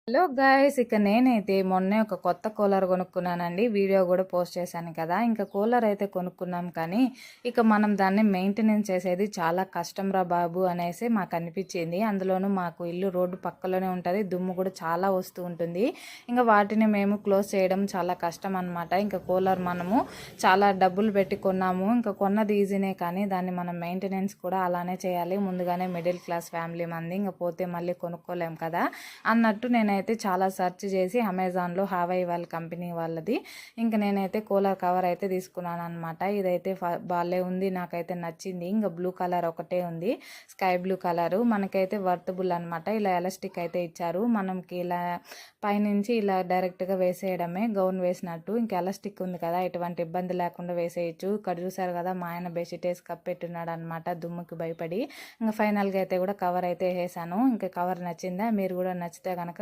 Hello guys, ఇక నేనైతే మొన్నే ఒక కొత్త కూలర్ కొనుక్కున్నానండి. వీడియో కూడా పోస్ట్ చేశాను కదా. ఇంకా కూలర్ అయితే కొనుక్కున్నాం, కానీ ఇక మనం దాన్ని మెయింటెనెన్స్ చేసేది చాలా కష్టం రా బాబు అనేసి మాకు అనిపించింది. అందులోనూ మాకు ఇల్లు రోడ్డు పక్కలోనే ఉంటుంది, దుమ్ము కూడా చాలా వస్తూ ఉంటుంది. ఇంకా వాటిని మేము క్లోజ్ చేయడం చాలా కష్టం అనమాట. ఇంకా కూలర్ మనము చాలా డబ్బులు పెట్టి కొన్నాము, ఇంకా కొన్నది ఈజీనే, కానీ దాన్ని మనం మెయింటెనెన్స్ కూడా అలానే చేయాలి. ముందుగానే మిడిల్ క్లాస్ ఫ్యామిలీ మంది, ఇంకా పోతే మళ్ళీ కొనుక్కోలేం కదా అన్నట్టు నేనైతే చాలా సెర్చ్ చేసి అమెజాన్లో హావై వాళ్ళ కంపెనీ వాళ్ళది ఇంకా నేనైతే కూలర్ కవర్ అయితే తీసుకున్నాను అనమాట. ఇదైతే బాగాలే ఉంది, నాకైతే నచ్చింది. ఇంకా బ్లూ కలర్ ఒకటే ఉంది, స్కై బ్లూ కలరు. మనకైతే వర్తబుల్ అనమాట. ఇలా ఎలాస్టిక్ అయితే ఇచ్చారు, మనకి ఇలా పైనుంచి ఇలా డైరెక్ట్గా వేసేయడమే, గౌన్ వేసినట్టు. ఇంకా ఎలాస్టిక్ ఉంది కదా, ఎటువంటి ఇబ్బంది లేకుండా వేసేయచ్చు. ఇక్కడ చూసారు కదా, మా ఆయన బెడ్షీట్ వేసి కప్పెట్టున్నాడు అనమాట, దుమ్ముకి భయపడి. ఇంకా ఫైనల్గా అయితే కూడా కవర్ అయితే వేసాను. ఇంకా కవర్ నచ్చిందా? మీరు కూడా నచ్చితే కనుక